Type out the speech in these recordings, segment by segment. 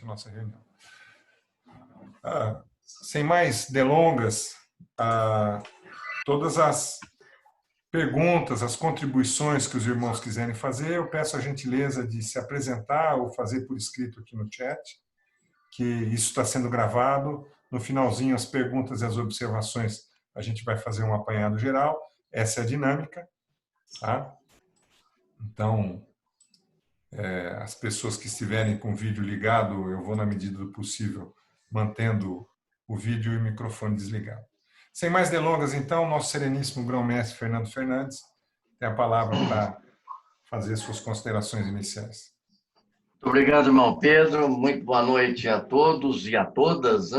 a nossa reunião. Sem mais delongas, todas as perguntas, as contribuições que os irmãos quiserem fazer, eu peço a gentileza de se apresentar ou fazer por escrito aqui no chat, que isso está sendo gravado. No finalzinho, as perguntas e as observações, a gente vai fazer um apanhado geral. Essa é a dinâmica. Tá? Então, as pessoas que estiverem com o vídeo ligado, eu vou, na medida do possível, mantendo o vídeo e o microfone desligado. Sem mais delongas, então, nosso sereníssimo grão-mestre Fernando Fernandes tem a palavra para fazer suas considerações iniciais. Muito obrigado, irmão Pedro. Muito boa noite a todos e a todas.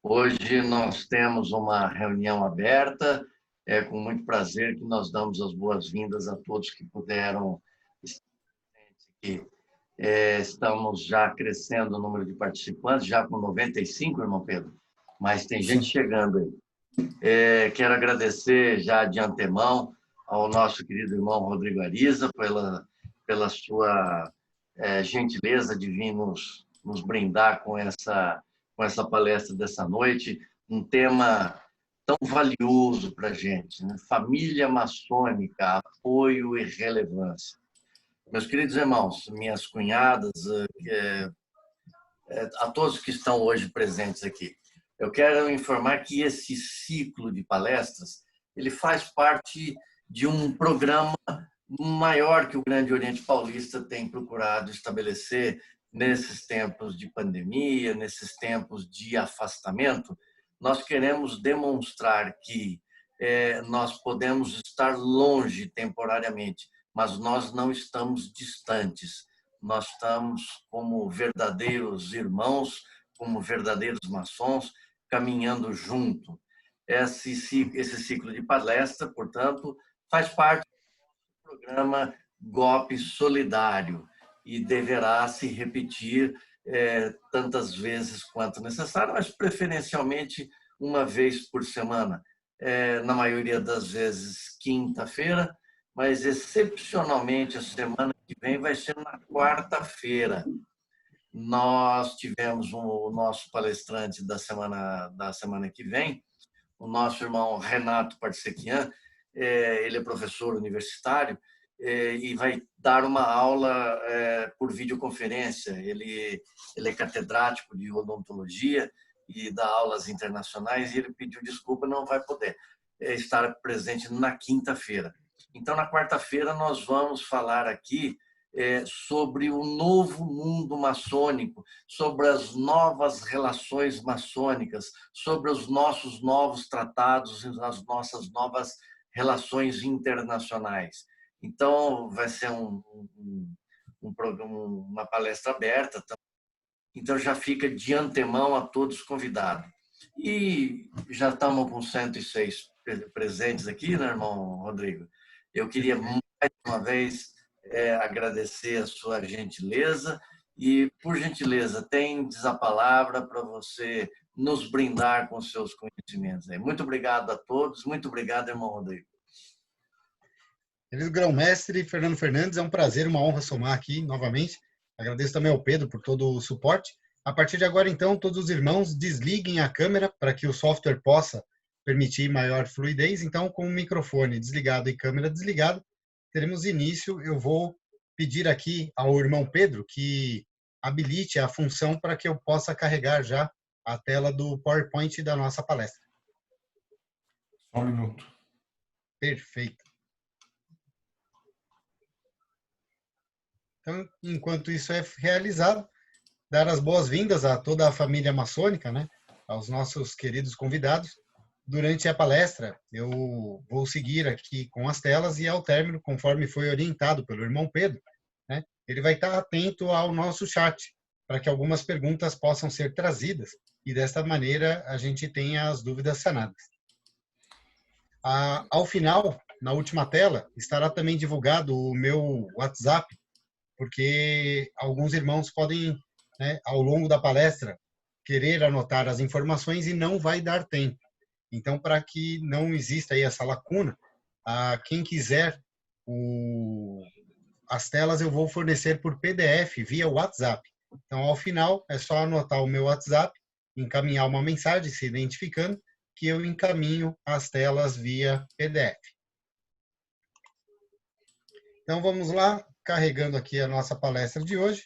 Hoje nós temos uma reunião aberta. É com muito prazer que nós damos as boas-vindas a todos que puderam estar presentes aqui. Estamos já crescendo o número de participantes, já com 95, irmão Pedro, mas tem gente chegando aí. Quero agradecer já de antemão ao nosso querido irmão Rodrigo Ariza pela sua gentileza de vir nos brindar com essa palestra dessa noite, um tema tão valioso para a gente, né? Família maçônica, apoio e relevância. Meus queridos irmãos, minhas cunhadas, a todos que estão hoje presentes aqui, eu quero informar que esse ciclo de palestras ele faz parte de um programa maior que o Grande Oriente Paulista tem procurado estabelecer nesses tempos de pandemia, nesses tempos de afastamento. Nós queremos demonstrar que nós podemos estar longe temporariamente, mas nós não estamos distantes. Nós estamos como verdadeiros irmãos, como verdadeiros maçons, caminhando junto. Esse ciclo de palestra, portanto, faz parte do programa GOP Solidário e deverá se repetir tantas vezes quanto necessário, mas preferencialmente uma vez por semana. Na maioria das vezes, quinta-feira, mas excepcionalmente a semana que vem vai ser na quarta-feira. Nós tivemos o nosso palestrante da semana que vem, o nosso irmão Renato Parsequian. Ele é professor universitário e vai dar uma aula por videoconferência. Ele é catedrático de odontologia e dá aulas internacionais, e ele pediu desculpa, não vai poder estar presente na quinta-feira. Então, na quarta-feira, nós vamos falar aqui sobre o novo mundo maçônico, sobre as novas relações maçônicas, sobre os nossos novos tratados e as nossas novas relações internacionais. Então, vai ser uma palestra aberta. Então, já fica de antemão a todos convidados. E já estamos com 106 presentes aqui, né, irmão Rodrigo? Eu queria, mais uma vez, agradecer a sua gentileza e, por gentileza, tendes a palavra para você nos brindar com seus conhecimentos. Muito obrigado a todos, muito obrigado, irmão Rodrigo. Querido grão-mestre Fernando Fernandes, é um prazer, uma honra somar aqui novamente. Agradeço também ao Pedro por todo o suporte. A partir de agora, então, todos os irmãos desliguem a câmera para que o software possa permitir maior fluidez. Então, com o microfone desligado e câmera desligada, teremos início. Eu vou pedir aqui ao irmão Pedro que habilite a função para que eu possa carregar já a tela do PowerPoint da nossa palestra. Só um minuto. Perfeito. Então, enquanto isso é realizado, dar as boas-vindas a toda a família maçônica, né? Aos nossos queridos convidados. Durante a palestra, eu vou seguir aqui com as telas e, ao término, conforme foi orientado pelo irmão Pedro, né? Ele vai estar atento ao nosso chat, para que algumas perguntas possam ser trazidas e, desta maneira, a gente tenha as dúvidas sanadas. Ao final, na última tela, estará também divulgado o meu WhatsApp, porque alguns irmãos podem, né, ao longo da palestra, querer anotar as informações e não vai dar tempo. Então, para que não exista aí essa lacuna, quem quiser as telas eu vou fornecer por PDF via WhatsApp. Então, ao final, é só anotar o meu WhatsApp, encaminhar uma mensagem se identificando, que eu encaminho as telas via PDF. Então, vamos lá, carregando aqui a nossa palestra de hoje.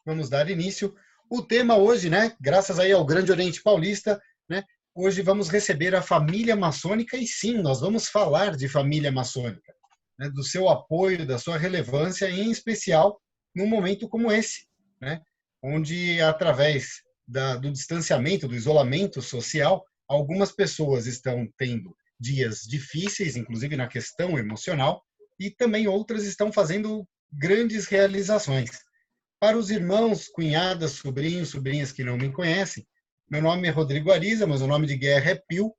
Vamos dar início. O tema hoje, né, graças aí ao Grande Oriente Paulista, né, hoje vamos receber a família maçônica e sim, nós vamos falar de família maçônica, né, do seu apoio, da sua relevância, em especial num momento como esse, né, onde através do distanciamento, do isolamento social, algumas pessoas estão tendo dias difíceis, inclusive na questão emocional, e também outras estão fazendo grandes realizações. Para os irmãos, cunhadas, sobrinhos, sobrinhas que não me conhecem, meu nome é Rodrigo Ariza, mas o nome de guerra é Pio.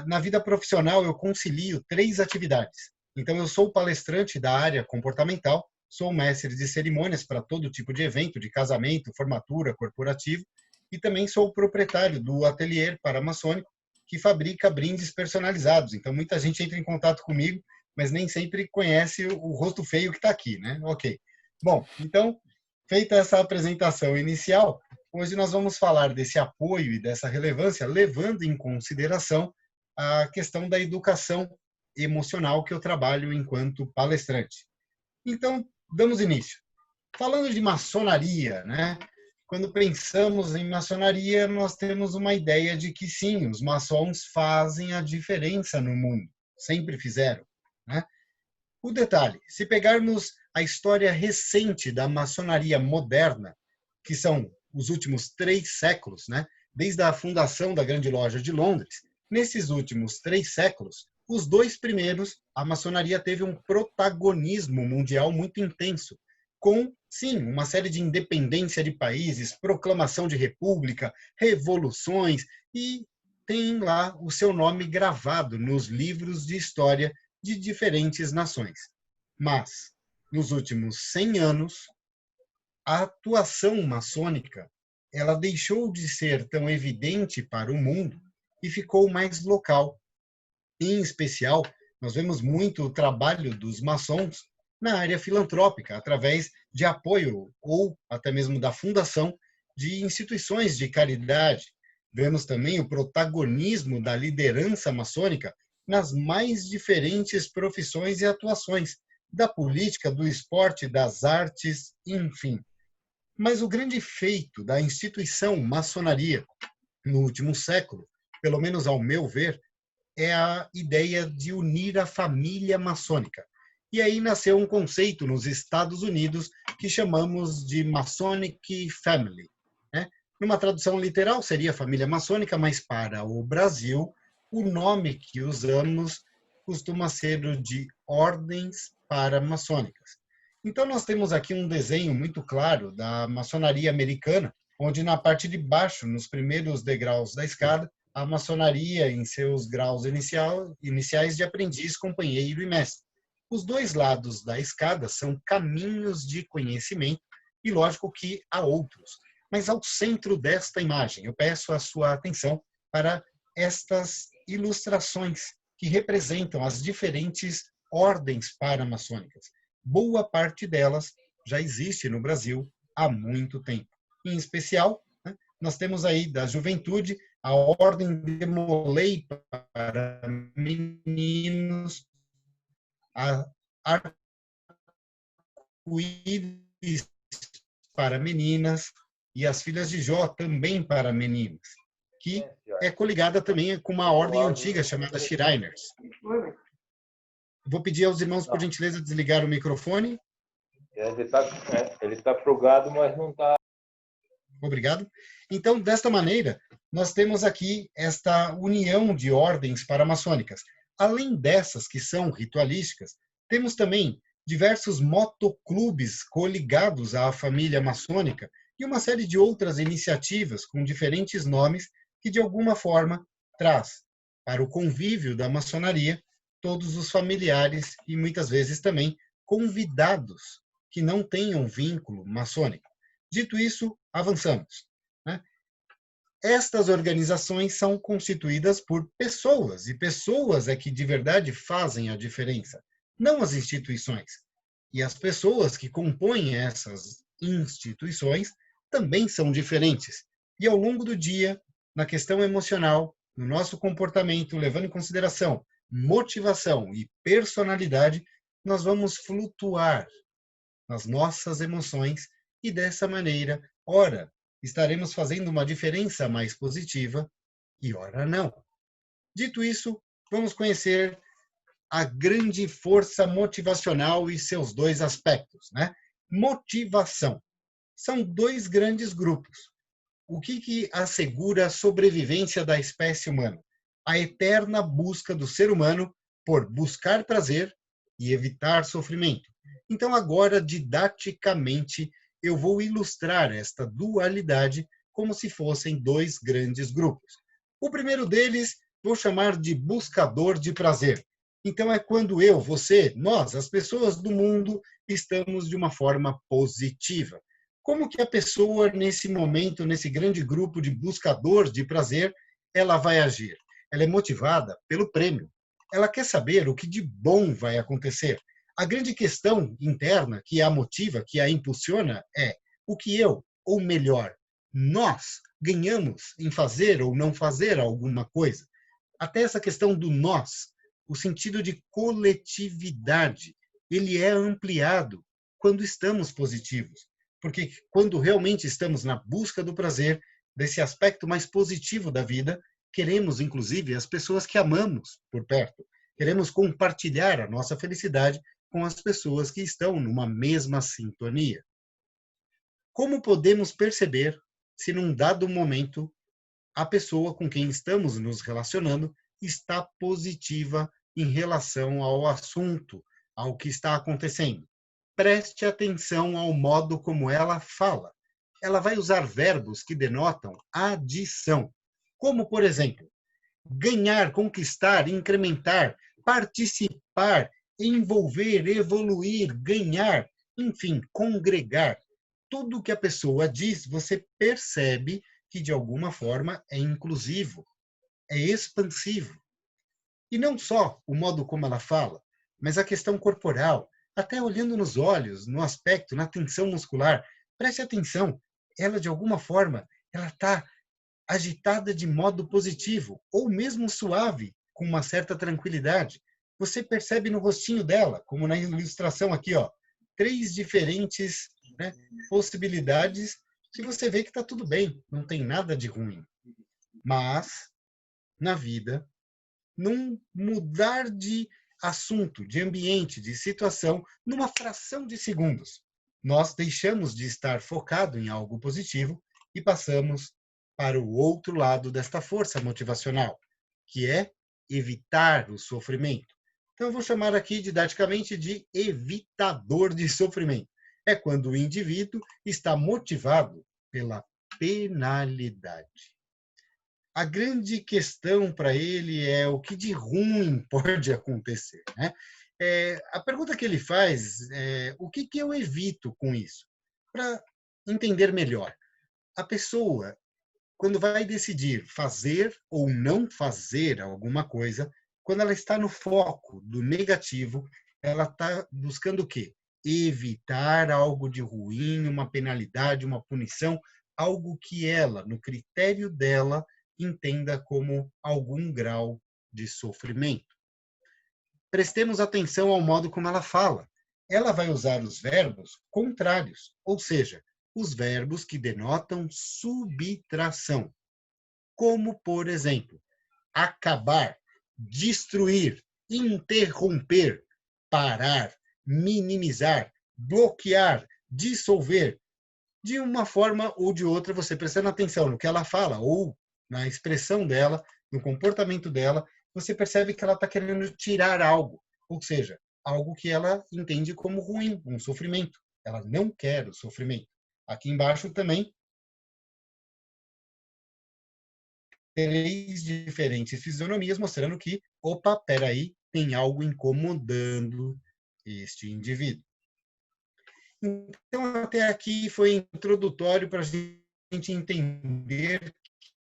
Na vida profissional, eu concilio 3 atividades. Então, eu sou palestrante da área comportamental, sou mestre de cerimônias para todo tipo de evento, de casamento, formatura, corporativo, e também sou proprietário do ateliê paramaçônico, que fabrica brindes personalizados. Então, muita gente entra em contato comigo, mas nem sempre conhece o rosto feio que está aqui, né? Ok. Bom, então, feita essa apresentação inicial, hoje nós vamos falar desse apoio e dessa relevância, levando em consideração a questão da educação emocional que eu trabalho enquanto palestrante. Então, damos início. Falando de maçonaria, né? Quando pensamos em maçonaria, nós temos uma ideia de que sim, os maçons fazem a diferença no mundo, sempre fizeram, né? O detalhe, se pegarmos a história recente da maçonaria moderna, que são os últimos 3 séculos, né? Desde a fundação da Grande Loja de Londres, nesses últimos 3 séculos, os 2 primeiros, a maçonaria teve um protagonismo mundial muito intenso, com, sim, uma série de independência de países, proclamação de república, revoluções, e tem lá o seu nome gravado nos livros de história de diferentes nações. Mas, nos últimos 100 anos, a atuação maçônica ela deixou de ser tão evidente para o mundo e ficou mais local. Em especial, nós vemos muito o trabalho dos maçons na área filantrópica, através de apoio ou até mesmo da fundação de instituições de caridade. Vemos também o protagonismo da liderança maçônica nas mais diferentes profissões e atuações, da política, do esporte, das artes, enfim. Mas o grande feito da instituição maçonaria no último século, pelo menos ao meu ver, é a ideia de unir a família maçônica. E aí nasceu um conceito nos Estados Unidos que chamamos de Masonic Family, né? Numa tradução literal seria família maçônica, mas para o Brasil, o nome que usamos costuma ser o de ordens paramaçônicas. Então, nós temos aqui um desenho muito claro da maçonaria americana, onde na parte de baixo, nos primeiros degraus da escada, a maçonaria em seus graus iniciais de aprendiz, companheiro e mestre. Os 2 lados da escada são caminhos de conhecimento e, lógico, que há outros. Mas ao centro desta imagem, eu peço a sua atenção para estas ilustrações que representam as diferentes ordens paramaçônicas. Boa parte delas já existe no Brasil há muito tempo. Em especial, né, nós temos aí da juventude a Ordem de Molay para meninos, a Arco-Íris para meninas e as Filhas de Jó também para meninas, que é coligada também com uma ordem antiga chamada Shriners. Vou pedir aos irmãos, por gentileza, desligar o microfone. Ele está plugado, mas não está. Obrigado. Então, desta maneira, nós temos aqui esta união de ordens paramaçônicas. Além dessas que são ritualísticas, temos também diversos motoclubes coligados à família maçônica e uma série de outras iniciativas com diferentes nomes que, de alguma forma, traz para o convívio da maçonaria todos os familiares e, muitas vezes, também convidados que não tenham vínculo maçônico. Dito isso, avançamos, né? Estas organizações são constituídas por pessoas, e pessoas é que de verdade fazem a diferença, não as instituições. E as pessoas que compõem essas instituições também são diferentes. E ao longo do dia, na questão emocional, no nosso comportamento, levando em consideração motivação e personalidade, nós vamos flutuar nas nossas emoções e dessa maneira, ora, estaremos fazendo uma diferença mais positiva e ora não. Dito isso, vamos conhecer a grande força motivacional e seus dois aspectos, né? Motivação. São dois grandes grupos. O que assegura a sobrevivência da espécie humana? A eterna busca do ser humano por buscar prazer e evitar sofrimento. Então, agora, didaticamente, eu vou ilustrar esta dualidade como se fossem dois grandes grupos. O primeiro deles, vou chamar de buscador de prazer. Então, é quando eu, você, nós, as pessoas do mundo, estamos de uma forma positiva. Como que a pessoa, nesse momento, nesse grande grupo de buscador de prazer, ela vai agir? Ela é motivada pelo prêmio. Ela quer saber o que de bom vai acontecer. A grande questão interna que a motiva, que a impulsiona, é o que eu, ou melhor, nós ganhamos em fazer ou não fazer alguma coisa. Até essa questão do nós, o sentido de coletividade, ele é ampliado quando estamos positivos. Porque quando realmente estamos na busca do prazer, desse aspecto mais positivo da vida, queremos, inclusive, as pessoas que amamos por perto. Queremos compartilhar a nossa felicidade com as pessoas que estão numa mesma sintonia. Como podemos perceber se, num dado momento, a pessoa com quem estamos nos relacionando está positiva em relação ao assunto, ao que está acontecendo? Preste atenção ao modo como ela fala. Ela vai usar verbos que denotam adição, como, por exemplo, ganhar, conquistar, incrementar, participar, envolver, evoluir, ganhar, enfim, congregar. Tudo que a pessoa diz, você percebe que, de alguma forma, é inclusivo, é expansivo. E não só o modo como ela fala, mas a questão corporal, até olhando nos olhos, no aspecto, na tensão muscular. Preste atenção, ela, de alguma forma, ela está agitada de modo positivo, ou mesmo suave, com uma certa tranquilidade. Você percebe no rostinho dela, como na ilustração aqui, ó, 3 diferentes, né, possibilidades que você vê que está tudo bem, não tem nada de ruim. Mas, na vida, num mudar de assunto, de ambiente, de situação, numa fração de segundos, nós deixamos de estar focado em algo positivo e passamos para o outro lado desta força motivacional, que é evitar o sofrimento. Então, eu vou chamar aqui didaticamente de evitador de sofrimento. É quando o indivíduo está motivado pela penalidade. A grande questão para ele é o que de ruim pode acontecer, né? A pergunta que ele faz é o que eu evito com isso? Para entender melhor, a pessoa, quando vai decidir fazer ou não fazer alguma coisa, quando ela está no foco do negativo, ela está buscando o quê? Evitar algo de ruim, uma penalidade, uma punição, algo que ela, no critério dela, entenda como algum grau de sofrimento. Prestemos atenção ao modo como ela fala. Ela vai usar os verbos contrários, ou seja, os verbos que denotam subtração. Como, por exemplo, acabar, destruir, interromper, parar, minimizar, bloquear, dissolver. De uma forma ou de outra, você prestando atenção no que ela fala ou na expressão dela, no comportamento dela, você percebe que ela está querendo tirar algo, ou seja, algo que ela entende como ruim, um sofrimento. Ela não quer o sofrimento. Aqui embaixo também, 3 diferentes fisionomias mostrando que, opa, peraí, tem algo incomodando este indivíduo. Então, até aqui foi introdutório para a gente entender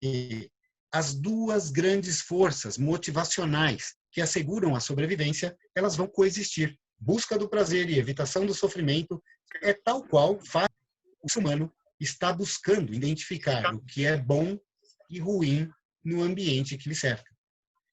que as 2 grandes forças motivacionais que asseguram a sobrevivência, elas vão coexistir. Busca do prazer e evitação do sofrimento é tal qual faz o ser humano está buscando identificar o que é bom e ruim no ambiente que lhe cerca.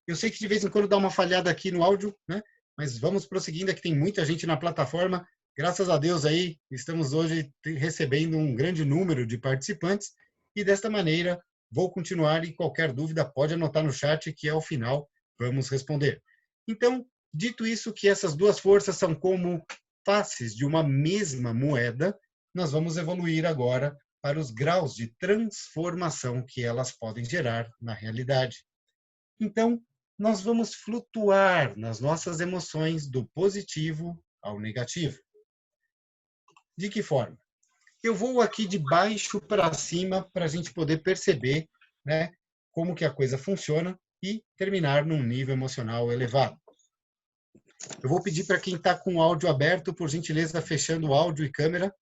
Eu sei que de vez em quando dá uma falhada aqui no áudio, né? Mas vamos prosseguindo, aqui tem muita gente na plataforma. Graças a Deus aí, estamos hoje recebendo um grande número de participantes e desta maneira vou continuar e qualquer dúvida pode anotar no chat que ao final vamos responder. Então, dito isso, que essas duas forças são como faces de uma mesma moeda, nós vamos evoluir agora para os graus de transformação que elas podem gerar na realidade. Então, nós vamos flutuar nas nossas emoções do positivo ao negativo. De que forma? Eu vou aqui de baixo para cima para a gente poder perceber, né, como que a coisa funciona e terminar num nível emocional elevado. Eu vou pedir para quem está com o áudio aberto, por gentileza, fechando o áudio e câmera,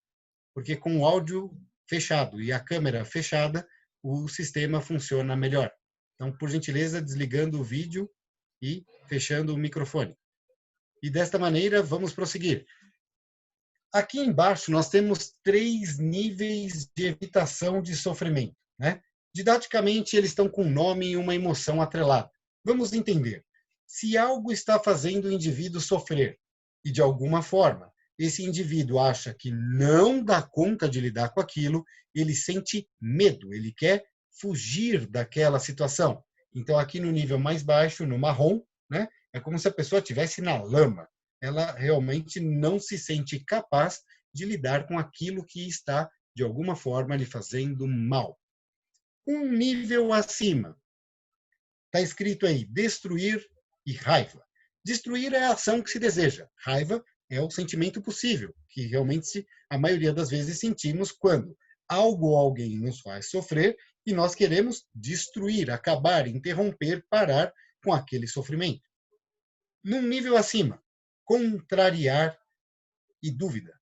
porque com o áudio fechado e a câmera fechada, o sistema funciona melhor. Então, por gentileza, desligando o vídeo e fechando o microfone. E desta maneira, vamos prosseguir. Aqui embaixo, nós temos 3 níveis de evitação de sofrimento, né? Didaticamente, eles estão com um nome e uma emoção atrelada. Vamos entender. Se algo está fazendo o indivíduo sofrer, e de alguma forma, esse indivíduo acha que não dá conta de lidar com aquilo, ele sente medo, ele quer fugir daquela situação. Então, aqui no nível mais baixo, no marrom, né, é como se a pessoa estivesse na lama. Ela realmente não se sente capaz de lidar com aquilo que está, de alguma forma, lhe fazendo mal. Um nível acima, está escrito aí, destruir e raiva. Destruir é a ação que se deseja. Raiva é o sentimento possível, que realmente a maioria das vezes sentimos quando algo ou alguém nos faz sofrer e nós queremos destruir, acabar, interromper, parar com aquele sofrimento. Num nível acima, contrariar e dúvida.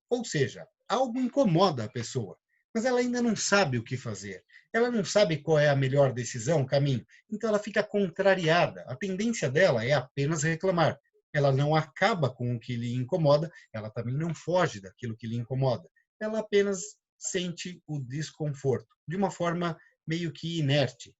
Ou seja, algo incomoda a pessoa, mas ela ainda não sabe o que fazer. Ela não sabe qual é a melhor decisão, o caminho. Então ela fica contrariada. A tendência dela é apenas reclamar. Ela não acaba com o que lhe incomoda, ela também não foge daquilo que lhe incomoda. Ela apenas sente o desconforto, de uma forma meio que inerte.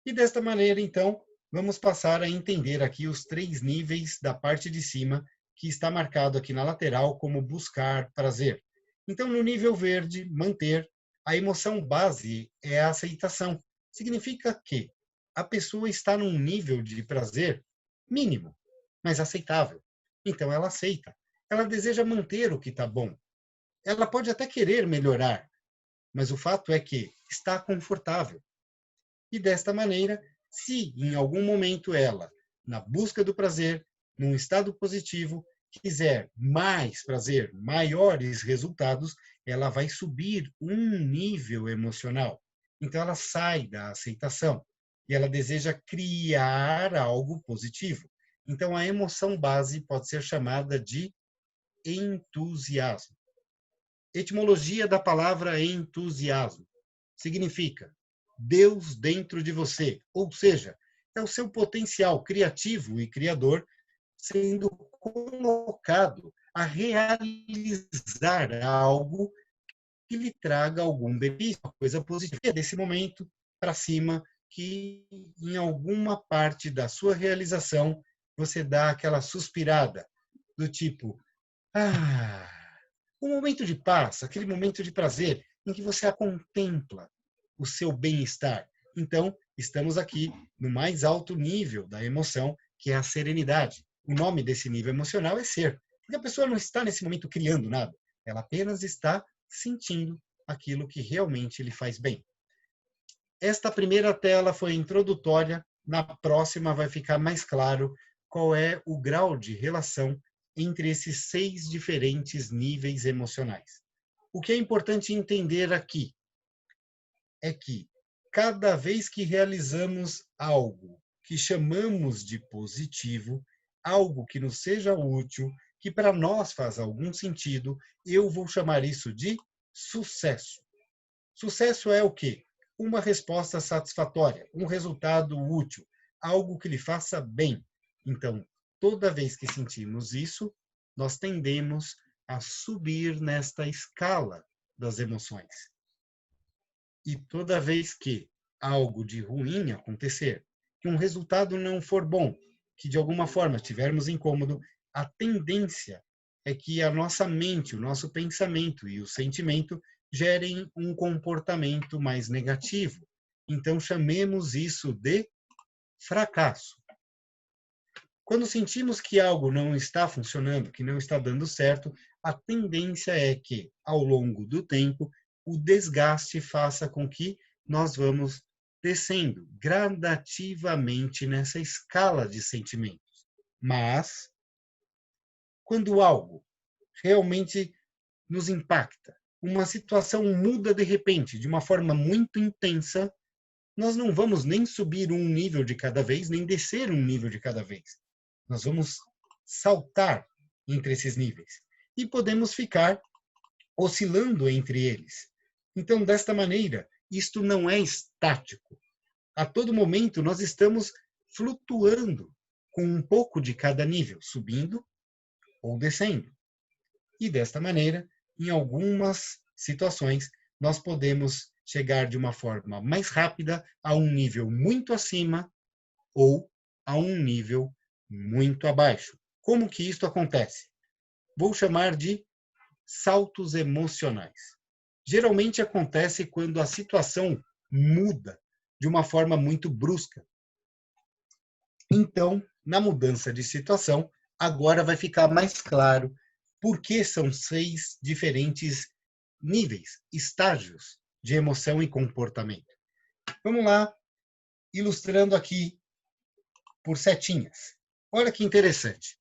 E desta maneira, então, vamos passar a entender aqui os 3 níveis da parte de cima, que está marcado aqui na lateral como buscar prazer. Então, no nível verde, manter, a emoção base é a aceitação. Significa que a pessoa está num nível de prazer mínimo, mas aceitável. Então, ela aceita. Ela deseja manter o que está bom. Ela pode até querer melhorar, mas o fato é que está confortável. E desta maneira, se em algum momento ela, na busca do prazer, num estado positivo, quiser mais prazer, maiores resultados, ela vai subir um nível emocional. Então ela sai da aceitação e ela deseja criar algo positivo. Então a emoção base pode ser chamada de entusiasmo. Etimologia da palavra entusiasmo significa Deus dentro de você, ou seja, é o seu potencial criativo e criador sendo colocado a realizar algo que lhe traga algum benefício, uma coisa positiva. É desse momento para cima que em alguma parte da sua realização você dá aquela suspirada do tipo, um momento de paz, aquele momento de prazer em que você a contempla o seu bem-estar. Então, estamos aqui no mais alto nível da emoção, que é a serenidade. O nome desse nível emocional é ser. Porque a pessoa não está nesse momento criando nada. Ela apenas está sentindo aquilo que realmente lhe faz bem. Esta primeira tela foi introdutória. Na próxima vai ficar mais claro qual é o grau de relação entre esses 6 diferentes níveis emocionais. O que é importante entender aqui é que cada vez que realizamos algo que chamamos de positivo, algo que nos seja útil, que para nós faz algum sentido, eu vou chamar isso de sucesso. Sucesso é o quê? Uma resposta satisfatória, um resultado útil, algo que lhe faça bem. Então, toda vez que sentimos isso, nós tendemos a subir nesta escala das emoções. E toda vez que algo de ruim acontecer, que um resultado não for bom, que de alguma forma estivermos incômodo, a tendência é que a nossa mente, o nosso pensamento e o sentimento gerem um comportamento mais negativo. Então, chamemos isso de fracasso. Quando sentimos que algo não está funcionando, que não está dando certo, a tendência é que, ao longo do tempo, o desgaste faça com que nós vamos descendo gradativamente nessa escala de sentimentos. Mas, quando algo realmente nos impacta, uma situação muda de repente, de uma forma muito intensa, nós não vamos nem subir um nível de cada vez, nem descer um nível de cada vez. Nós vamos saltar entre esses níveis e podemos ficar oscilando entre eles. Então, desta maneira, isto não é estático. A todo momento, nós estamos flutuando com um pouco de cada nível, subindo ou descendo. E desta maneira, em algumas situações, nós podemos chegar de uma forma mais rápida a um nível muito acima ou a um nível muito abaixo. Como que isto acontece? Vou chamar de saltos emocionais. Geralmente acontece quando a situação muda de uma forma muito brusca. Então, na mudança de situação, agora vai ficar mais claro por que são 6 diferentes níveis, estágios de emoção e comportamento. Vamos lá, ilustrando aqui por setinhas. Olha que interessante.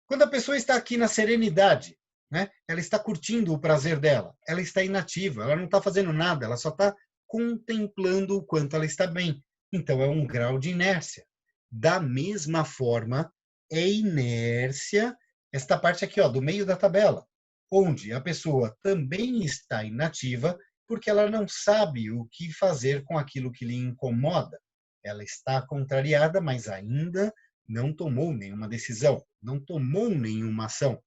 Quando a pessoa está aqui na serenidade, né, ela está curtindo o prazer dela, ela está inativa, ela não está fazendo nada, ela só está contemplando o quanto ela está bem. Então, é um grau de inércia. Da mesma forma, é inércia esta parte aqui, ó, do meio da tabela, onde a pessoa também está inativa porque ela não sabe o que fazer com aquilo que lhe incomoda. Ela está contrariada, mas ainda não tomou nenhuma decisão, não tomou nenhuma ação.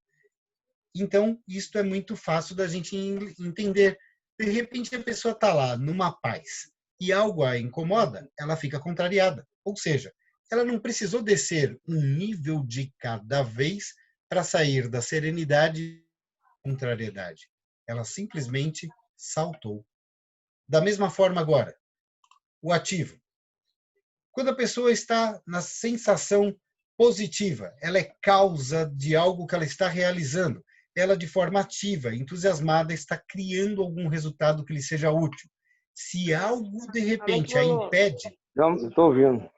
Então, isto é muito fácil da gente entender. De repente, a pessoa está lá numa paz e algo a incomoda, ela fica contrariada. Ou seja, ela não precisou descer um nível de cada vez para sair da serenidade e contrariedade. Ela simplesmente saltou. Da mesma forma agora, o ativo. Quando a pessoa está na sensação positiva, ela é causa de algo que ela está realizando. Ela, de forma ativa, entusiasmada, está criando algum resultado que lhe seja útil. Se algo, de repente, a impede... Não, estou ouvindo.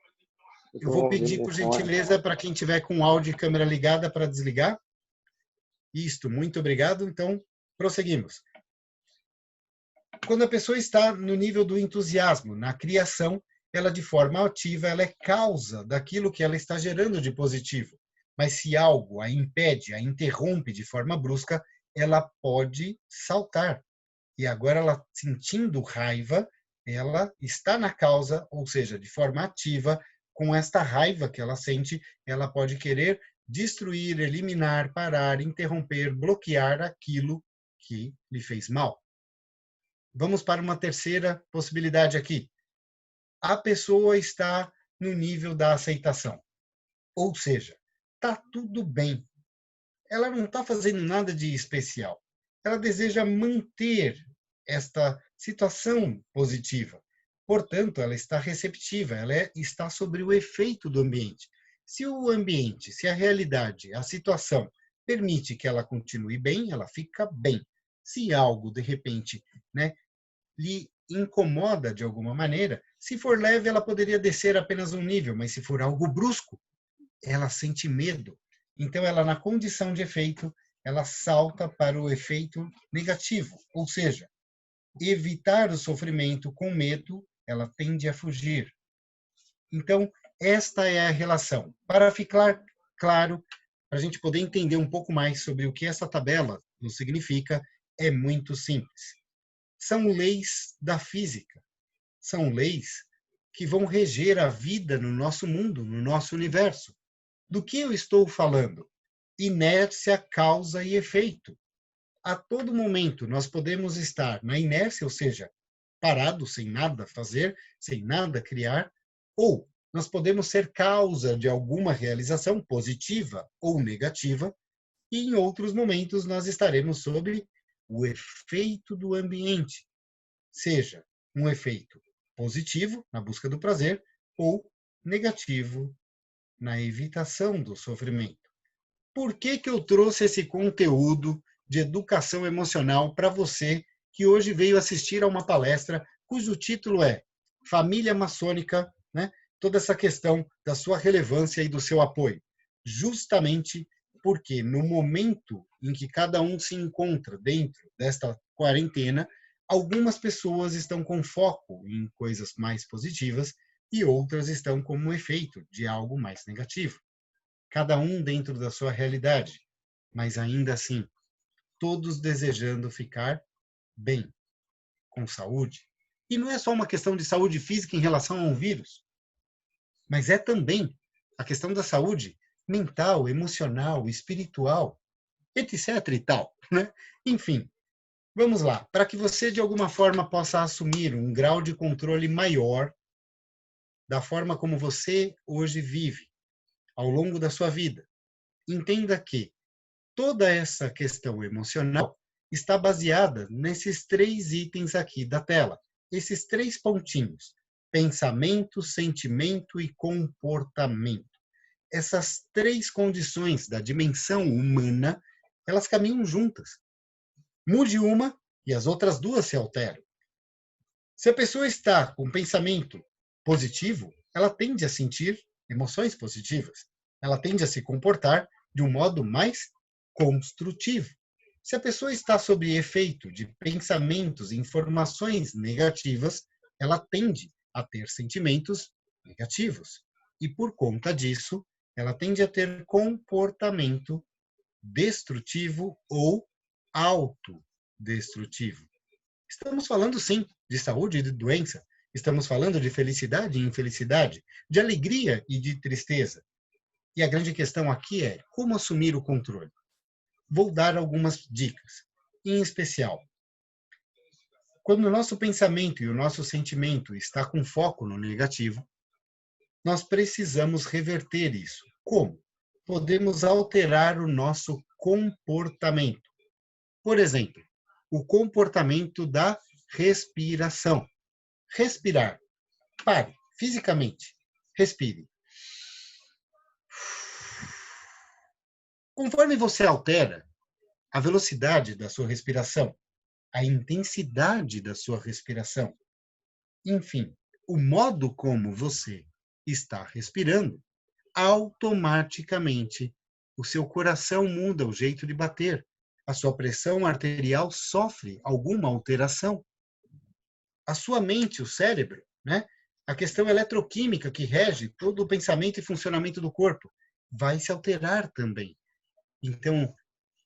Eu vou pedir, por gentileza, para quem tiver com áudio e câmera ligada, para desligar. Isto, muito obrigado. Então, prosseguimos. Quando a pessoa está no nível do entusiasmo, na criação, ela, de forma ativa, ela é causa daquilo que ela está gerando de positivo. Mas se algo a impede, a interrompe de forma brusca, ela pode saltar. E agora, ela sentindo raiva, ela está na causa, ou seja, de forma ativa, com esta raiva que ela sente, ela pode querer destruir, eliminar, parar, interromper, bloquear aquilo que lhe fez mal. Vamos para uma terceira possibilidade aqui. A pessoa está no nível da aceitação. Ou seja, está tudo bem. Ela não está fazendo nada de especial. Ela deseja manter esta situação positiva. Portanto, ela está receptiva, ela está sobre o efeito do ambiente. Se o ambiente, se a realidade, a situação permite que ela continue bem, ela fica bem. Se algo, de repente, né, lhe incomoda de alguma maneira, se for leve, ela poderia descer apenas um nível, mas se for algo brusco, ela sente medo. Então, ela, na condição de efeito, ela salta para o efeito negativo, ou seja, evitar o sofrimento com medo, ela tende a fugir. Então, esta é a relação. Para ficar claro, para a gente poder entender um pouco mais sobre o que essa tabela nos significa, é muito simples. São leis da física. São leis que vão reger a vida no nosso mundo, no nosso universo. Do que eu estou falando? Inércia, causa e efeito. A todo momento nós podemos estar na inércia, ou seja, parados, sem nada fazer, sem nada criar, ou nós podemos ser causa de alguma realização positiva ou negativa, e em outros momentos nós estaremos sob o efeito do ambiente, seja um efeito positivo na busca do prazer ou negativo na evitação do sofrimento. Por que eu trouxe esse conteúdo de educação emocional para você que hoje veio assistir a uma palestra cujo título é Família Maçônica, né? Toda essa questão da sua relevância e do seu apoio. Justamente porque no momento em que cada um se encontra dentro desta quarentena, algumas pessoas estão com foco em coisas mais positivas e outras estão como um efeito de algo mais negativo. Cada um dentro da sua realidade, mas ainda assim, todos desejando ficar bem, com saúde. E não é só uma questão de saúde física em relação a um vírus, mas é também a questão da saúde mental, emocional, espiritual, etc. e tal, né? Enfim, vamos lá. Para que você, de alguma forma, possa assumir um grau de controle maior da forma como você hoje vive, ao longo da sua vida, entenda que toda essa questão emocional está baseada nesses 3 itens aqui da tela. Esses 3 pontinhos: pensamento, sentimento e comportamento. Essas 3 condições da dimensão humana, elas caminham juntas. Mude uma e as outras 2 se alteram. Se a pessoa está com pensamento positivo, ela tende a sentir emoções positivas. Ela tende a se comportar de um modo mais construtivo. Se a pessoa está sob efeito de pensamentos e informações negativas, ela tende a ter sentimentos negativos. E por conta disso, ela tende a ter comportamento destrutivo ou autodestrutivo. Estamos falando, sim, de saúde e de doença. Estamos falando de felicidade e infelicidade, de alegria e de tristeza. E a grande questão aqui é como assumir o controle. Vou dar algumas dicas. Em especial, quando o nosso pensamento e o nosso sentimento está com foco no negativo, nós precisamos reverter isso. Como? Podemos alterar o nosso comportamento. Por exemplo, o comportamento da respiração. Respirar. Pare, fisicamente. Respire. Conforme você altera a velocidade da sua respiração, a intensidade da sua respiração, enfim, o modo como você está respirando, automaticamente o seu coração muda o jeito de bater, a sua pressão arterial sofre alguma alteração. A sua mente, o cérebro, né? A questão eletroquímica que rege todo o pensamento e funcionamento do corpo vai se alterar também. Então,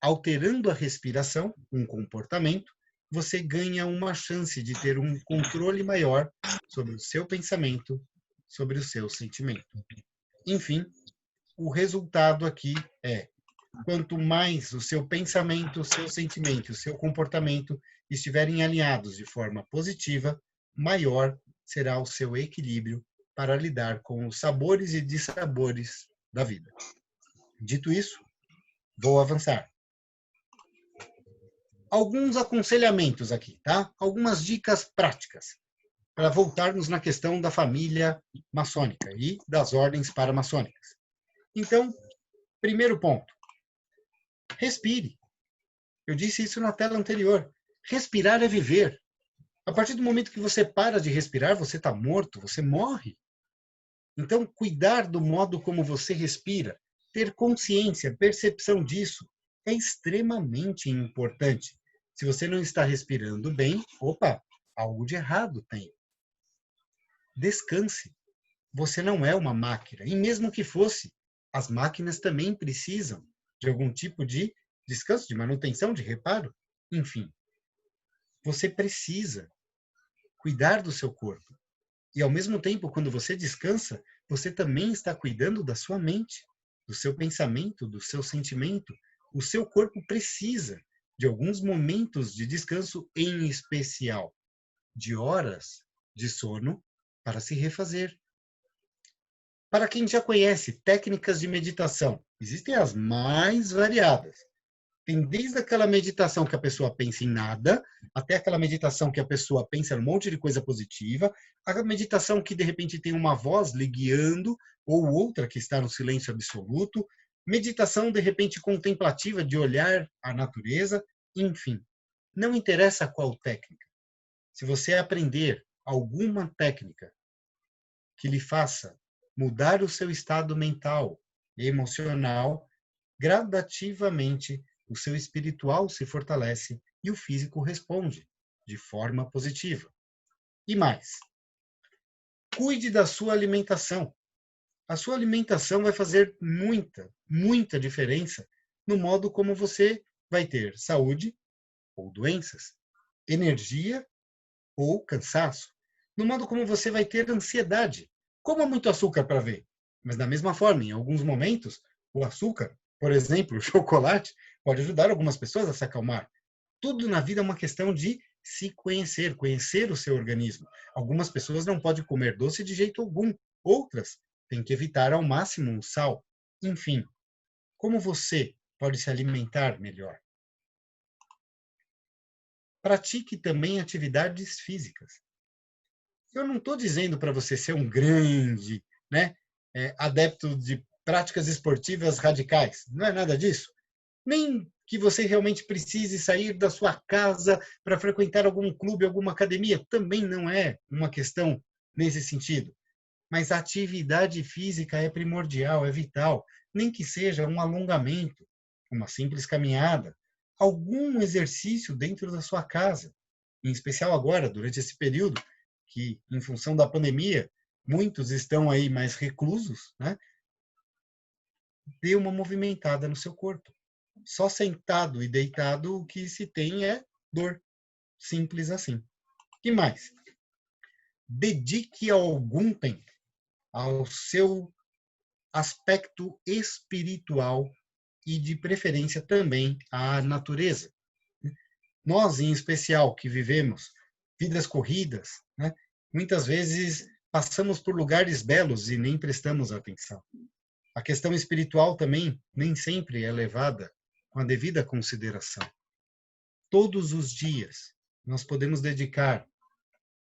alterando a respiração, um comportamento, você ganha uma chance de ter um controle maior sobre o seu pensamento, sobre o seu sentimento. Enfim, o resultado aqui é: quanto mais o seu pensamento, o seu sentimento, o seu comportamento estiverem alinhados de forma positiva, maior será o seu equilíbrio para lidar com os sabores e dissabores da vida. Dito isso, vou avançar. Alguns aconselhamentos aqui, tá? Algumas dicas práticas para voltarmos na questão da família maçônica e das ordens paramaçônicas. Então, primeiro ponto, respire. Eu disse isso na tela anterior. Respirar é viver. A partir do momento que você para de respirar, você está morto, você morre. Então, cuidar do modo como você respira, ter consciência, percepção disso, é extremamente importante. Se você não está respirando bem, opa, algo de errado tem. Descanse. Você não é uma máquina. E mesmo que fosse, as máquinas também precisam de algum tipo de descanso, de manutenção, de reparo. Enfim, você precisa cuidar do seu corpo. E, ao mesmo tempo, quando você descansa, você também está cuidando da sua mente, do seu pensamento, do seu sentimento. O seu corpo precisa de alguns momentos de descanso, em especial de horas de sono, para se refazer. Para quem já conhece técnicas de meditação, existem as mais variadas. Tem desde aquela meditação que a pessoa pensa em nada, até aquela meditação que a pessoa pensa em um monte de coisa positiva, a meditação que de repente tem uma voz lhe guiando, ou outra que está no silêncio absoluto, meditação de repente contemplativa de olhar a natureza, enfim. Não interessa qual técnica. Se você aprender alguma técnica que lhe faça mudar o seu estado mental e emocional, gradativamente o seu espiritual se fortalece e o físico responde de forma positiva. E mais, cuide da sua alimentação. A sua alimentação vai fazer muita diferença no modo como você vai ter saúde ou doenças, energia ou cansaço, no modo como você vai ter ansiedade. Coma muito açúcar para ver, mas da mesma forma, em alguns momentos, o açúcar, por exemplo, o chocolate, pode ajudar algumas pessoas a se acalmar. Tudo na vida é uma questão de se conhecer, conhecer o seu organismo. Algumas pessoas não podem comer doce de jeito algum, outras têm que evitar ao máximo o sal. Enfim, como você pode se alimentar melhor? Pratique também atividades físicas. Eu não estou dizendo para você ser um grande, adepto de práticas esportivas radicais. Não é nada disso. Nem que você realmente precise sair da sua casa para frequentar algum clube, alguma academia. Também não é uma questão nesse sentido. Mas a atividade física é primordial, é vital. Nem que seja um alongamento, uma simples caminhada, algum exercício dentro da sua casa. Em especial agora, durante esse período, que, em função da pandemia, muitos estão aí mais reclusos, dê uma movimentada no seu corpo. Só sentado e deitado, o que se tem é dor. Simples assim. E mais? Dedique algum tempo ao seu aspecto espiritual e, de preferência, também à natureza. Nós, em especial, que vivemos vidas corridas, muitas vezes passamos por lugares belos e nem prestamos atenção. A questão espiritual também nem sempre é levada com a devida consideração. Todos os dias nós podemos dedicar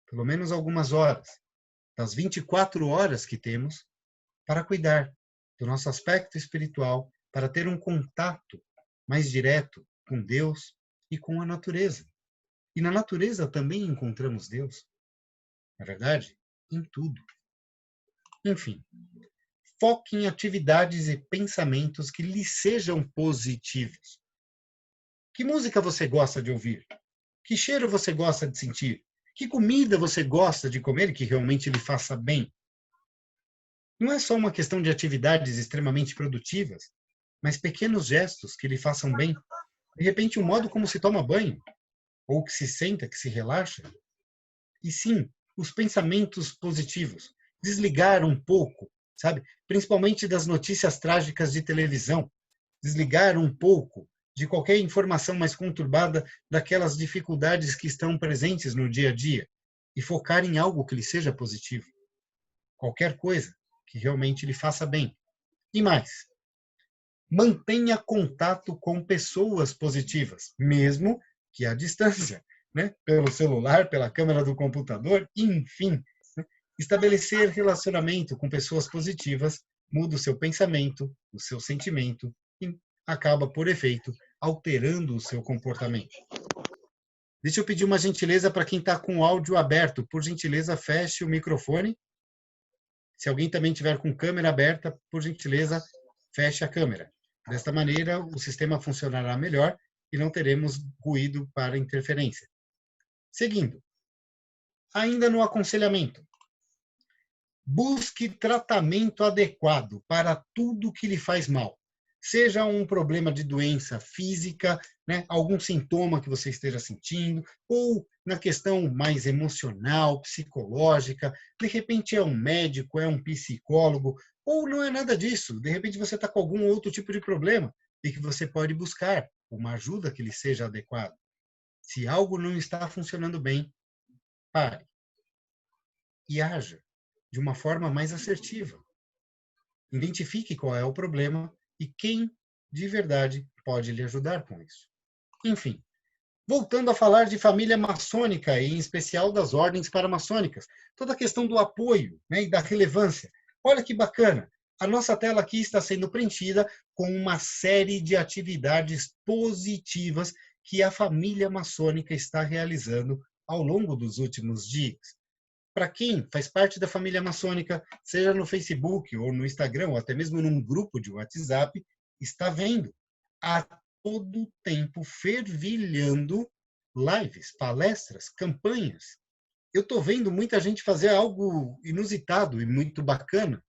pelo menos algumas horas, das 24 horas que temos, para cuidar do nosso aspecto espiritual, para ter um contato mais direto com Deus e com a natureza. E na natureza também encontramos Deus. Na verdade, em tudo. Enfim, foque em atividades e pensamentos que lhe sejam positivos. Que música você gosta de ouvir? Que cheiro você gosta de sentir? Que comida você gosta de comer que realmente lhe faça bem? Não é só uma questão de atividades extremamente produtivas, mas pequenos gestos que lhe façam bem. De repente, o modo como se toma banho, ou que se senta, que se relaxa. E sim, os pensamentos positivos. Desligar um pouco, sabe? Principalmente das notícias trágicas de televisão. Desligar um pouco de qualquer informação mais conturbada daquelas dificuldades que estão presentes no dia a dia e focar em algo que lhe seja positivo. Qualquer coisa que realmente lhe faça bem. E mais, mantenha contato com pessoas positivas, mesmo que à distância, pelo celular, pela câmera do computador, enfim. Estabelecer relacionamento com pessoas positivas muda o seu pensamento, o seu sentimento e acaba, por efeito, alterando o seu comportamento. Deixa eu pedir uma gentileza para quem está com o áudio aberto. Por gentileza, feche o microfone. Se alguém também tiver com câmera aberta, por gentileza, feche a câmera. Desta maneira, o sistema funcionará melhor e não teremos ruído para interferência. Seguindo, ainda no aconselhamento. Busque tratamento adequado para tudo que lhe faz mal. Seja um problema de doença física, algum sintoma que você esteja sentindo, ou na questão mais emocional, psicológica, de repente é um médico, é um psicólogo, ou não é nada disso, de repente você está com algum outro tipo de problema e que você pode buscar uma ajuda que lhe seja adequada. Se algo não está funcionando bem, pare e haja de uma forma mais assertiva. Identifique qual é o problema e quem de verdade pode lhe ajudar com isso. Enfim, voltando a falar de família maçônica e em especial das ordens paramaçônicas, toda a questão do apoio, né, e da relevância. Olha que bacana, a nossa tela aqui está sendo preenchida com uma série de atividades positivas que a família maçônica está realizando ao longo dos últimos dias. Para quem faz parte da família maçônica, seja no Facebook ou no Instagram, ou até mesmo num grupo de WhatsApp, está vendo a todo tempo fervilhando lives, palestras, campanhas. Eu estou vendo muita gente fazer algo inusitado e muito bacana.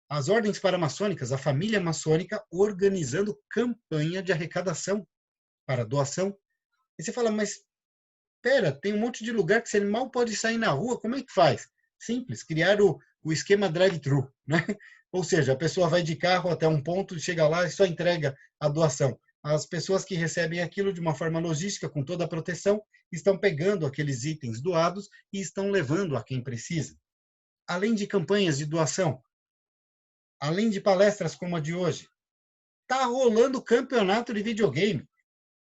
As ordens paramaçônicas, a família maçônica, organizando campanha de arrecadação para doação. E você fala, mas espera, tem um monte de lugar que você mal pode sair na rua, como é que faz? Simples, criar o esquema drive-thru, né? Ou seja, a pessoa vai de carro até um ponto, chega lá e só entrega a doação. As pessoas que recebem aquilo de uma forma logística, com toda a proteção, estão pegando aqueles itens doados e estão levando a quem precisa. Além de campanhas de doação, além de palestras como a de hoje, está rolando campeonato de videogame.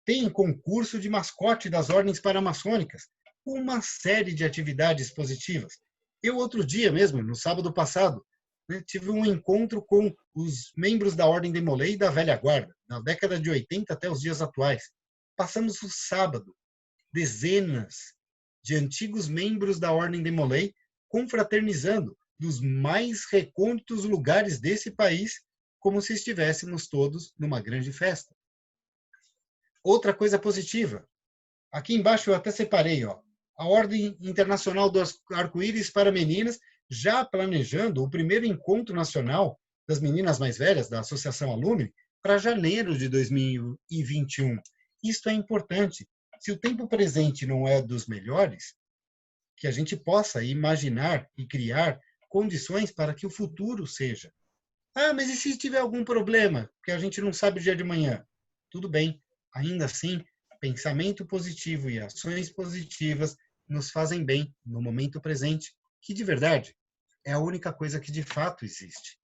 Tem concurso de mascote das ordens paramaçônicas, uma série de atividades positivas. Eu, outro dia mesmo, no sábado passado, tive um encontro com os membros da Ordem de Molay e da Velha Guarda, da década de 80 até os dias atuais. Passamos o sábado, dezenas de antigos membros da Ordem de Molay confraternizando dos mais recônditos lugares desse país, como se estivéssemos todos numa grande festa. Outra coisa positiva, aqui embaixo eu até separei, ó, a Ordem Internacional do Arco-Íris para Meninas, já planejando o primeiro encontro nacional das meninas mais velhas da Associação Alumni para janeiro de 2021. Isto é importante. Se o tempo presente não é dos melhores, que a gente possa imaginar e criar condições para que o futuro seja. Ah, mas e se tiver algum problema, que a gente não sabe o dia de manhã? Tudo bem. Ainda assim, pensamento positivo e ações positivas nos fazem bem no momento presente, que de verdade é a única coisa que de fato existe.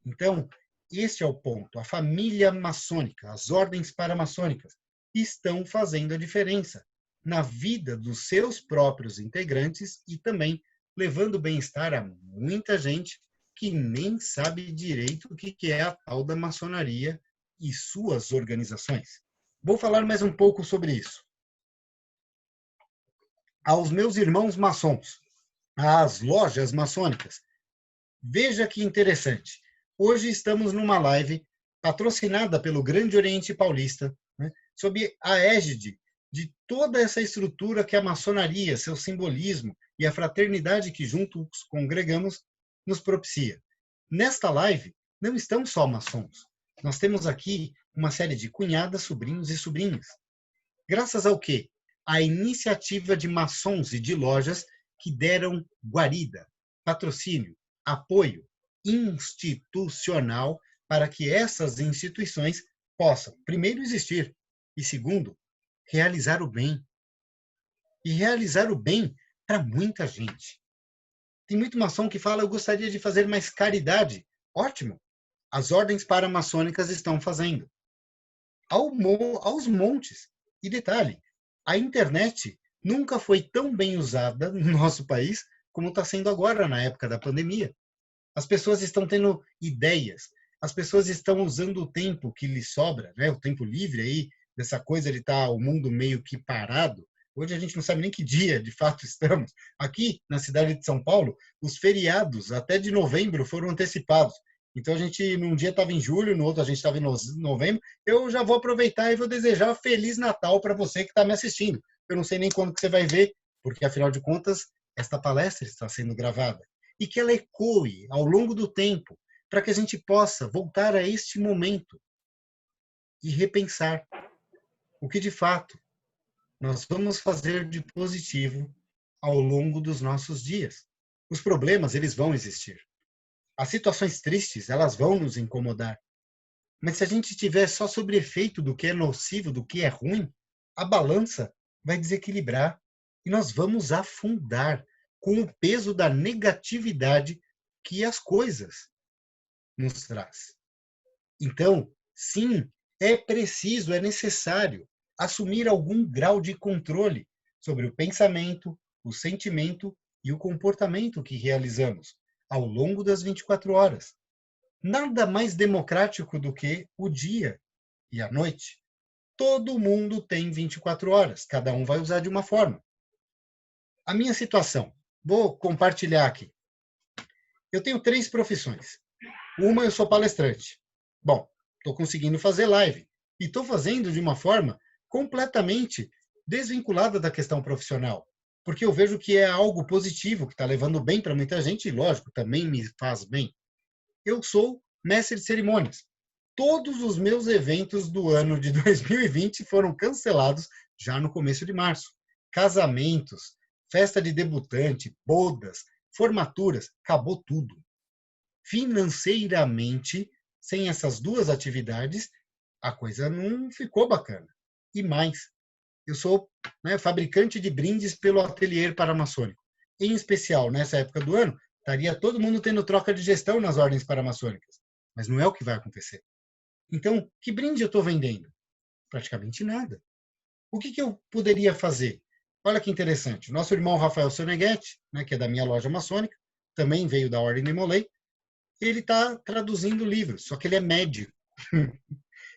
Então, este é o ponto. A família maçônica, as ordens paramaçônicas, estão fazendo a diferença na vida dos seus próprios integrantes e também levando bem-estar a muita gente que nem sabe direito o que é a tal da maçonaria e suas organizações. Vou falar mais um pouco sobre isso. Aos meus irmãos maçons, às lojas maçônicas, veja que interessante. Hoje estamos numa live patrocinada pelo Grande Oriente Paulista, né, sob a égide de toda essa estrutura que a maçonaria, seu simbolismo e a fraternidade que juntos congregamos nos propicia. Nesta live não estão só maçons. Nós temos aqui uma série de cunhadas, sobrinhos e sobrinhas. Graças ao quê? A iniciativa de maçons e de lojas que deram guarida, patrocínio, apoio institucional para que essas instituições possam, primeiro, existir e, segundo, realizar o bem. E realizar o bem para muita gente. Tem muito maçom que fala, eu gostaria de fazer mais caridade. Ótimo! As ordens paramaçônicas estão fazendo. Aos montes. E detalhe, a internet nunca foi tão bem usada no nosso país como está sendo agora, na época da pandemia. As pessoas estão tendo ideias, as pessoas estão usando o tempo que lhes sobra, né? O tempo livre aí, dessa coisa de estar o mundo meio que parado. Hoje a gente não sabe nem que dia, de fato, estamos. Aqui, na cidade de São Paulo, os feriados, até de novembro, foram antecipados. Então, a gente, num dia estava em julho, no outro a gente estava em novembro. Eu já vou aproveitar e vou desejar Feliz Natal para você que está me assistindo. Eu não sei nem quando que você vai ver, porque, afinal de contas, esta palestra está sendo gravada. E que ela ecoe ao longo do tempo, para que a gente possa voltar a este momento e repensar o que, de fato, nós vamos fazer de positivo ao longo dos nossos dias. Os problemas, eles vão existir. As situações tristes, elas vão nos incomodar. Mas se a gente estiver só sobre efeito do que é nocivo, do que é ruim, a balança vai desequilibrar e nós vamos afundar com o peso da negatividade que as coisas nos traz. Então, sim, é preciso, é necessário assumir algum grau de controle sobre o pensamento, o sentimento e o comportamento que realizamos ao longo das 24 horas. Nada mais democrático do que o dia e a noite. Todo mundo tem 24 horas, cada um vai usar de uma forma. A minha situação, vou compartilhar aqui. Eu tenho 3 profissões. Uma, eu sou palestrante. Bom, estou conseguindo fazer live. E estou fazendo de uma forma completamente desvinculada da questão profissional. Porque eu vejo que é algo positivo, que está levando bem para muita gente, e lógico, também me faz bem. Eu sou mestre de cerimônias. Todos os meus eventos do ano de 2020 foram cancelados já no começo de março. Casamentos, festa de debutante, bodas, formaturas, acabou tudo. Financeiramente, sem essas 2 atividades, a coisa não ficou bacana. E mais, eu sou fabricante de brindes pelo Ateliê Paramaçônico. Em especial, nessa época do ano, estaria todo mundo tendo troca de gestão nas ordens paramaçônicas. Mas não é o que vai acontecer. Então, que brinde eu estou vendendo? Praticamente nada. O que eu poderia fazer? Olha que interessante. O nosso irmão Rafael Soneghetti, que é da minha loja maçônica, também veio da Ordem de Molay, ele está traduzindo livros, só que ele é médico.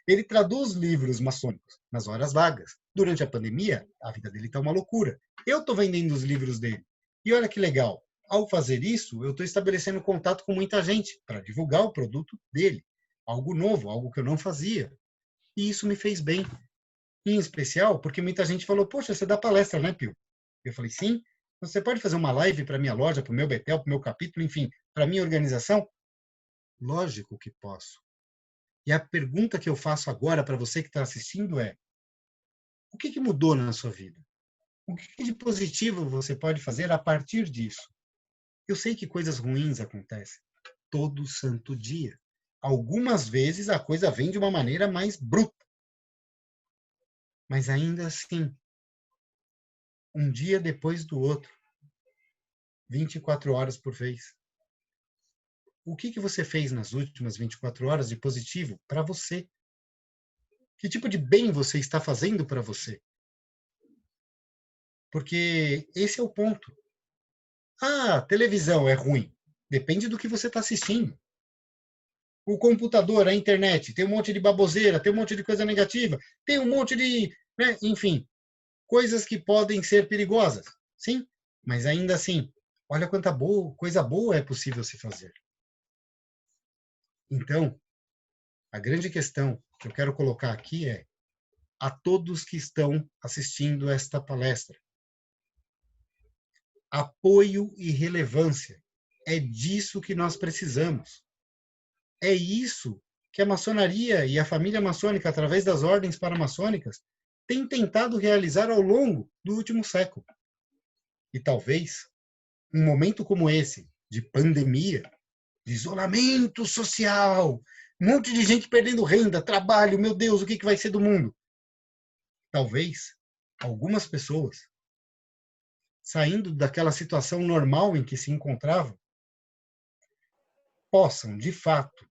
Ele traduz livros maçônicos nas horas vagas. Durante a pandemia, a vida dele está uma loucura. Eu estou vendendo os livros dele. E olha que legal. Ao fazer isso, eu estou estabelecendo contato com muita gente para divulgar o produto dele. Algo novo, algo que eu não fazia. E isso me fez bem. Em especial, porque muita gente falou, poxa, você dá palestra, né, Pio? Eu falei, sim. Você pode fazer uma live para minha loja, para o meu Betel, para o meu capítulo, enfim, para a minha organização? Lógico que posso. E a pergunta que eu faço agora para você que está assistindo é: o que mudou na sua vida? O que de positivo você pode fazer a partir disso? Eu sei que coisas ruins acontecem todo santo dia. Algumas vezes a coisa vem de uma maneira mais bruta. Mas ainda assim, um dia depois do outro, 24 horas por vez. O que você fez nas últimas 24 horas de positivo para você? Que tipo de bem você está fazendo para você? Porque esse é o ponto. Ah, televisão é ruim. Depende do que você está assistindo. O computador, a internet, tem um monte de baboseira, tem um monte de coisa negativa, tem um monte de, enfim, coisas que podem ser perigosas. Sim, mas ainda assim, olha quanta coisa boa é possível se fazer. Então, a grande questão que eu quero colocar aqui é a todos que estão assistindo esta palestra. Apoio e relevância. É disso que nós precisamos. É isso que a maçonaria e a família maçônica, através das ordens paramaçônicas, tem tentado realizar ao longo do último século. E talvez um momento como esse, de pandemia, de isolamento social, um monte de gente perdendo renda, trabalho, meu Deus, o que vai ser do mundo? Talvez algumas pessoas, saindo daquela situação normal em que se encontravam, possam, de fato,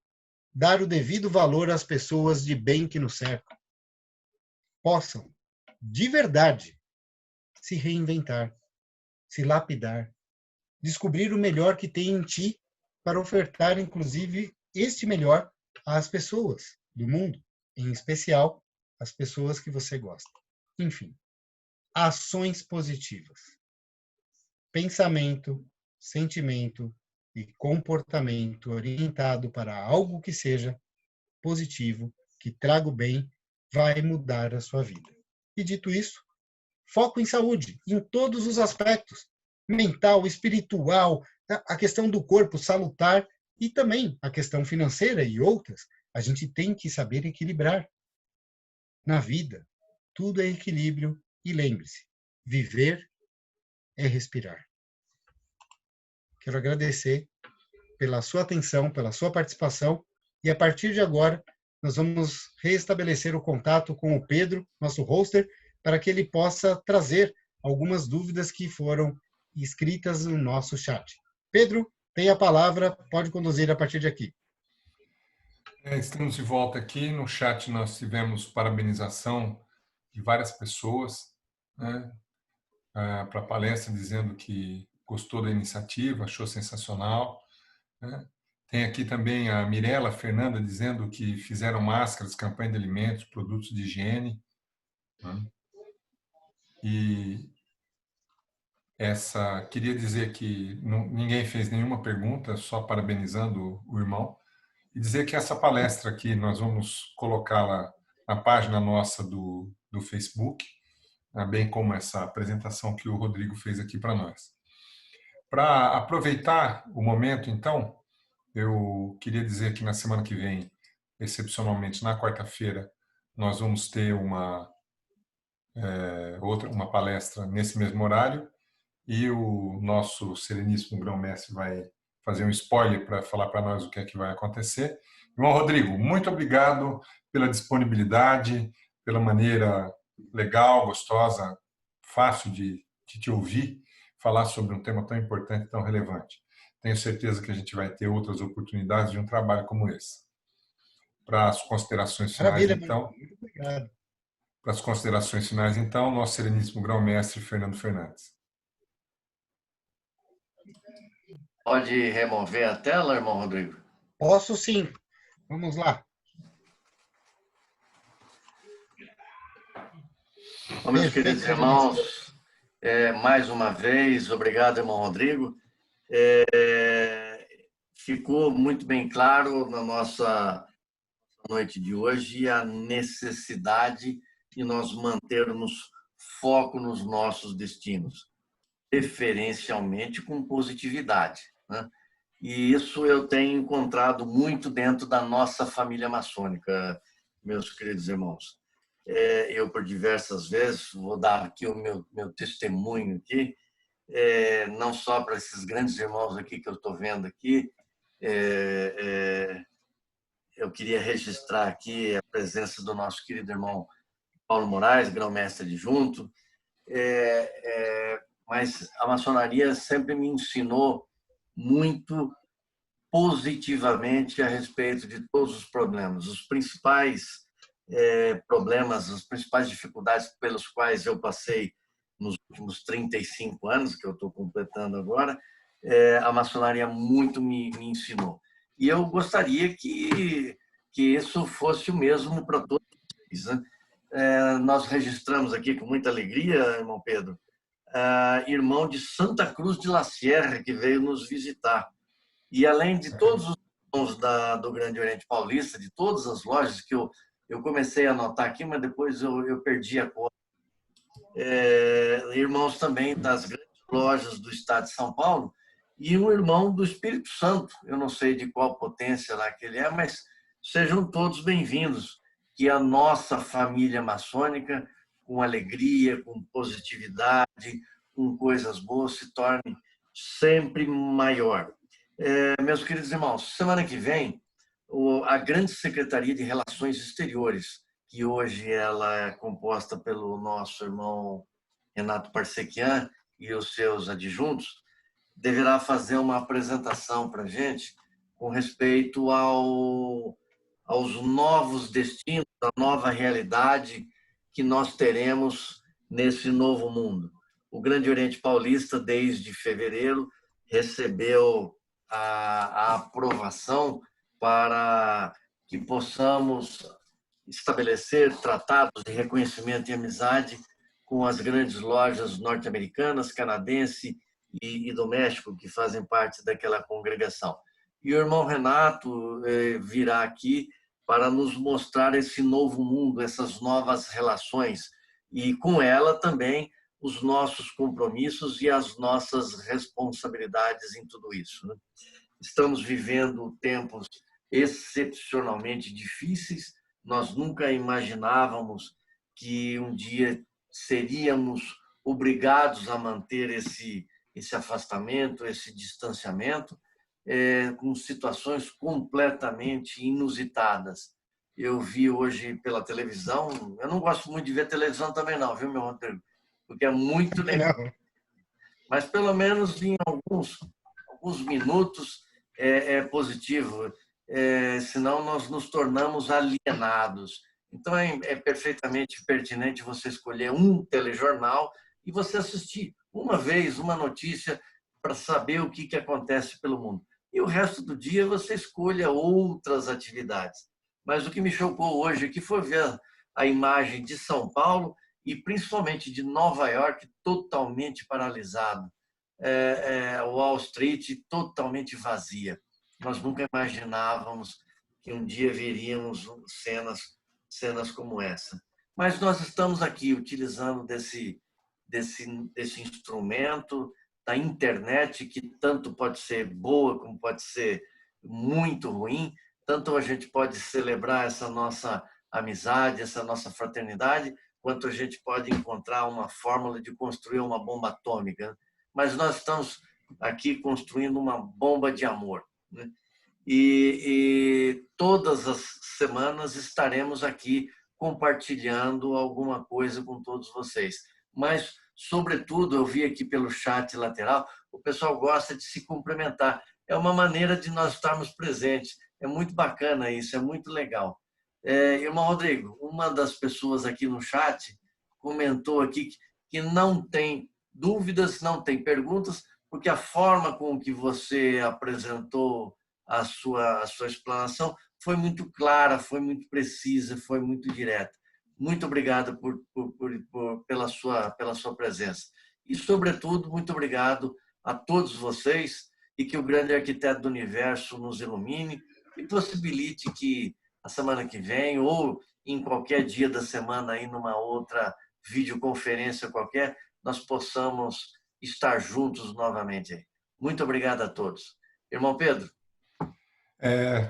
dar o devido valor às pessoas de bem que nos cercam. Possam, de verdade, se reinventar, se lapidar, descobrir o melhor que tem em ti para ofertar, inclusive, este melhor às pessoas do mundo, em especial às pessoas que você gosta. Enfim, ações positivas. Pensamento, sentimento e comportamento orientado para algo que seja positivo, que traga o bem, vai mudar a sua vida. E dito isso, foco em saúde, em todos os aspectos, mental, espiritual, a questão do corpo salutar e também a questão financeira e outras, a gente tem que saber equilibrar. Na vida, tudo é equilíbrio e lembre-se, viver é respirar. Quero agradecer pela sua atenção, pela sua participação e a partir de agora nós vamos restabelecer o contato com o Pedro, nosso hoster, para que ele possa trazer algumas dúvidas que foram escritas no nosso chat. Pedro, tem a palavra, pode conduzir a partir de aqui. Estamos de volta aqui. No chat nós tivemos parabenização de várias pessoas, né, para a palestra, dizendo que gostou da iniciativa, achou sensacional, né. Tem aqui também a Mirela Fernanda dizendo que fizeram máscaras, campanha de alimentos, produtos de higiene, né. E queria dizer que ninguém fez nenhuma pergunta, só parabenizando o irmão. E dizer que essa palestra aqui nós vamos colocá-la na página nossa do Facebook, bem como essa apresentação que o Rodrigo fez aqui para nós. Para aproveitar o momento, então, eu queria dizer que na semana que vem, excepcionalmente na quarta-feira, nós vamos ter uma palestra nesse mesmo horário, e o nosso sereníssimo grão-mestre vai fazer um spoiler para falar para nós o que é que vai acontecer. Irmão Rodrigo, muito obrigado pela disponibilidade, pela maneira legal, gostosa, fácil de te ouvir falar sobre um tema tão importante, tão relevante. Tenho certeza que a gente vai ter outras oportunidades de um trabalho como esse. Para as considerações finais, Maravilha, então. muito obrigado. Para as considerações finais, então, nosso sereníssimo grão-mestre Fernando Fernandes. Pode remover a tela, irmão Rodrigo? Posso sim. Vamos lá. Bom, meus queridos irmãos, mais uma vez, obrigado, irmão Rodrigo. Ficou muito bem claro na nossa noite de hoje a necessidade de nós mantermos foco nos nossos destinos, preferencialmente com positividade, né? E isso eu tenho encontrado muito dentro da nossa família maçônica, meus queridos irmãos. Eu, por diversas vezes, vou dar aqui o meu testemunho aqui, não só para esses grandes irmãos aqui que eu estou vendo aqui, eu queria registrar aqui a presença do nosso querido irmão Paulo Moraes, grão-mestre adjunto, mas a maçonaria sempre me ensinou muito positivamente a respeito de todos os problemas. Os principais problemas, as principais dificuldades pelos quais eu passei nos últimos 35 anos, que eu estou completando agora, a maçonaria muito me ensinou. E eu gostaria que isso fosse o mesmo para todos vocês, né? Nós registramos aqui com muita alegria, irmão Pedro, irmão de Santa Cruz de La Sierra, que veio nos visitar. E além de todos os irmãos do Grande Oriente Paulista, de todas as lojas que eu comecei a anotar aqui, mas depois eu perdi a conta. Irmãos também das grandes lojas do estado de São Paulo e um irmão do Espírito Santo. Eu não sei de qual potência lá que ele é, mas sejam todos bem-vindos. Que a nossa família maçônica, com alegria, com positividade, com coisas boas, se torne sempre maior. Meus queridos irmãos, semana que vem, a Grande Secretaria de Relações Exteriores, que hoje ela é composta pelo nosso irmão Renato Parsequian e os seus adjuntos, deverá fazer uma apresentação para a gente com respeito aos novos destinos, a nova realidade que nós teremos nesse novo mundo. O Grande Oriente Paulista, desde fevereiro, recebeu a aprovação para que possamos estabelecer tratados de reconhecimento e amizade com as grandes lojas norte-americanas, canadense e do México, que fazem parte daquela congregação. E o irmão Renato virá aqui para nos mostrar esse novo mundo, essas novas relações, e com ela também os nossos compromissos e as nossas responsabilidades em tudo isso, né? Estamos vivendo tempos excepcionalmente difíceis. Nós nunca imaginávamos que um dia seríamos obrigados a manter esse afastamento, esse distanciamento, com situações completamente inusitadas. eu vi hoje pela televisão. Eu não gosto muito de ver televisão também não, viu, meu Rodrigo? Porque é muito legal. Não. Mas pelo menos em alguns minutos é positivo, senão nós nos tornamos alienados. Então é perfeitamente pertinente você escolher um telejornal e você assistir uma vez uma notícia para saber o que acontece pelo mundo. E o resto do dia você escolha outras atividades. Mas o que me chocou hoje aqui foi ver a imagem de São Paulo e principalmente de Nova York totalmente paralisado. Wall Street totalmente vazia. Nós nunca imaginávamos que um dia veríamos cenas como essa. Mas nós estamos aqui utilizando desse instrumento da internet, que tanto pode ser boa como pode ser muito ruim. Tanto a gente pode celebrar essa nossa amizade, essa nossa fraternidade, quanto a gente pode encontrar uma fórmula de construir uma bomba atômica. Mas nós estamos aqui construindo uma bomba de amor, né? E todas as semanas estaremos aqui compartilhando alguma coisa com todos vocês. Mas, sobretudo, eu vi aqui pelo chat lateral, o pessoal gosta de se cumprimentar. É uma maneira de nós estarmos presentes. É muito bacana isso, é muito legal. Irmão Rodrigo, uma das pessoas aqui no chat comentou aqui que não tem dúvidas, não tem perguntas, porque a forma com que você apresentou a sua explanação foi muito clara, foi muito precisa, foi muito direta. Muito obrigado pela sua presença. E, sobretudo, muito obrigado a todos vocês e que o grande arquiteto do universo nos ilumine e possibilite que a semana que vem ou em qualquer dia da semana, aí numa outra videoconferência qualquer, nós possamos estar juntos novamente. Muito obrigado a todos. Irmão Pedro.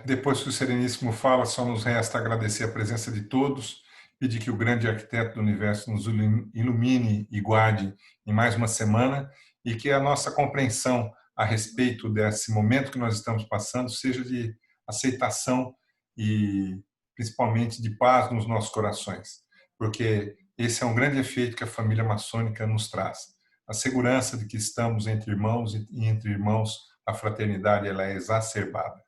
Depois que o Sereníssimo fala, só nos resta agradecer a presença de todos, pedir que o grande arquiteto do universo nos ilumine e guarde em mais uma semana e que a nossa compreensão a respeito desse momento que nós estamos passando seja de aceitação e principalmente de paz nos nossos corações, porque esse é um grande efeito que a família maçônica nos traz. A segurança de que estamos entre irmãos e entre irmãos a fraternidade ela é exacerbada.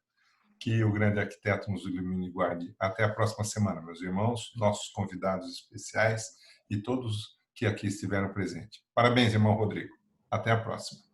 Que o grande arquiteto nos ilumine e guarde. Até a próxima semana, meus irmãos, nossos convidados especiais e todos que aqui estiveram presentes. Parabéns, irmão Rodrigo. Até a próxima.